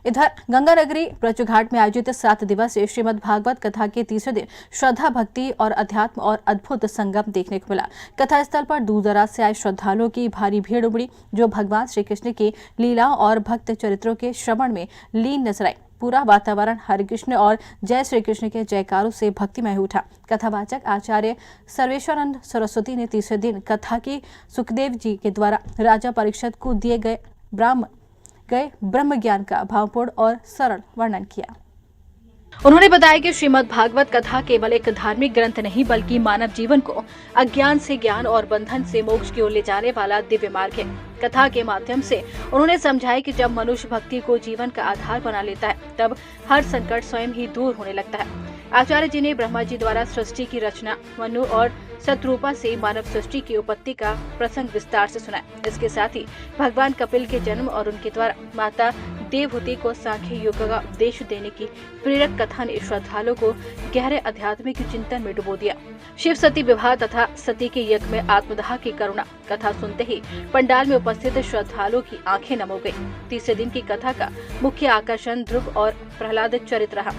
इधर गंगानगरी ब्रजघाट में आयोजित 7 दिवसीय श्रीमद् भागवत कथा के तीसरे दिन श्रद्धा, भक्ति और अध्यात्म और अद्भुत संगम देखने को मिला। कथा स्थल पर दूर दराज से आए श्रद्धालुओं की भारी भीड़ उमड़ी, जो भगवान श्री कृष्ण की लीलाओं और भक्त चरित्रों के श्रवण में लीन नजर आई। पूरा वातावरण हरे कृष्ण और जय श्री कृष्ण के जयकारों से भक्तिमय उठा। कथावाचक आचार्य सर्वेश्वरानंद सरस्वती ने तीसरे दिन कथा की सुखदेव जी के द्वारा राजा परीक्षित को दिए गए ब्रह्म ज्ञान का भावपूर्ण और सरल वर्णन किया। उन्होंने बताया कि श्रीमद् भागवत कथा केवल एक धार्मिक ग्रंथ नहीं, बल्कि मानव जीवन को अज्ञान से ज्ञान और बंधन से मोक्ष की ओर ले जाने वाला दिव्य मार्ग है। कथा के माध्यम से उन्होंने समझाया कि जब मनुष्य भक्ति को जीवन का आधार बना लेता है, तब हर संकट स्वयं ही दूर होने लगता है। आचार्य जी ने ब्रह्मा जी द्वारा सृष्टि की रचना, मनु और शत्रुपा से मानव सृष्टि की उत्पत्ति का प्रसंग विस्तार से सुनाया। इसके साथ ही भगवान कपिल के जन्म और उनके द्वारा माता देवहूति को सांख्य योग का उपदेश देने की प्रेरक कथा ने श्रद्धालुओं को गहरे आध्यात्मिक चिंतन में डुबो दिया। शिव सती विवाह तथा सती के यज्ञ में आत्मदाह की करुणा कथा सुनते ही पंडाल में उपस्थित श्रद्धालुओं की आंखें नम हो गई। तीसरे दिन की कथा का मुख्य आकर्षण ध्रुव और प्रहलाद चरित्र रहा।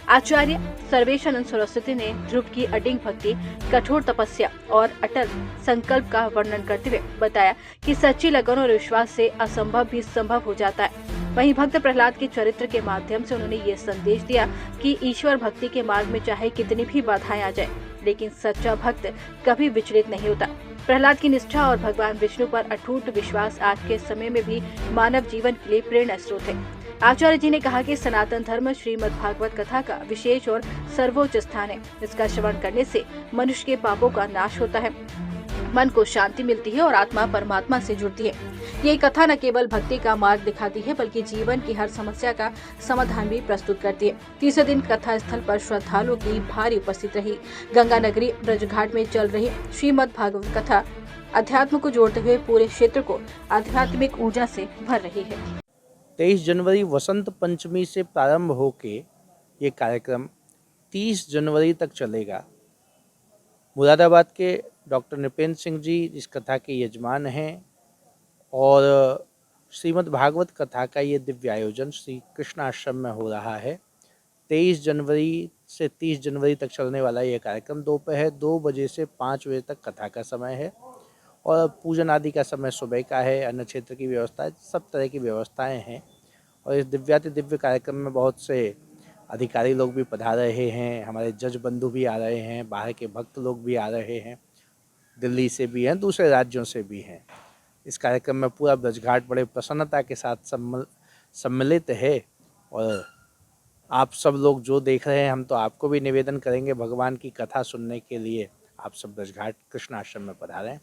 आचार्य सर्वेश्वरानंद सरस्वती ने ध्रुव की अडिग भक्ति, कठोर तपस्या और अटल संकल्प का वर्णन करते हुए बताया कि सच्ची लगन और विश्वास से असंभव भी संभव हो जाता है। वहीं भक्त प्रहलाद के चरित्र के माध्यम से उन्होंने ये संदेश दिया कि ईश्वर भक्ति के मार्ग में चाहे कितनी भी बाधाएं आ जाए, लेकिन सच्चा भक्त कभी विचलित नहीं होता। प्रहलाद की निष्ठा और भगवान विष्णु पर अटूट विश्वास आज के समय में भी मानव जीवन के लिए प्रेरणा स्रोत है। आचार्य जी ने कहा कि सनातन धर्म श्रीमद् भागवत कथा का विशेष और सर्वोच्च स्थान है। इसका श्रवण करने से मनुष्य के पापों का नाश होता है, मन को शांति मिलती है और आत्मा परमात्मा से जुड़ती है। ये कथा न केवल भक्ति का मार्ग दिखाती है, बल्कि जीवन की हर समस्या का समाधान भी प्रस्तुत करती है। तीसरे दिन कथा स्थल पर श्रद्धालुओं की भारी उपस्थिति रही। गंगानगरी ब्रजघाट में चल रही श्रीमद् भागवत कथा अध्यात्म को जोड़ते हुए पूरे क्षेत्र को आध्यात्मिक ऊर्जा से भर रही है। 23 जनवरी वसंत पंचमी से प्रारंभ होके ये कार्यक्रम 30 जनवरी तक चलेगा। मुरादाबाद के डॉक्टर नृपेंद्र सिंह जी इस कथा के यजमान हैं और श्रीमद् भागवत कथा का ये दिव्य आयोजन श्री कृष्ण आश्रम में हो रहा है। 23 जनवरी से 30 जनवरी तक चलने वाला ये कार्यक्रम दोपहर 2 बजे से 5 बजे तक कथा का समय है और पूजन आदि का समय सुबह का है। अन्य क्षेत्र की व्यवस्थाएं, सब तरह की व्यवस्थाएं हैं और इस दिव्याति दिव्य कार्यक्रम में बहुत से अधिकारी लोग भी पधार रहे हैं। हमारे जज बंधु भी आ रहे हैं, बाहर के भक्त लोग भी आ रहे हैं, दिल्ली से भी हैं, दूसरे राज्यों से भी हैं। इस कार्यक्रम में पूरा ब्रजघाट बड़े प्रसन्नता के साथ सम्मिलित है और आप सब लोग जो देख रहे हैं, हम तो आपको भी निवेदन करेंगे भगवान की कथा सुनने के लिए आप सब ब्रजघाट कृष्ण आश्रम में पधारें।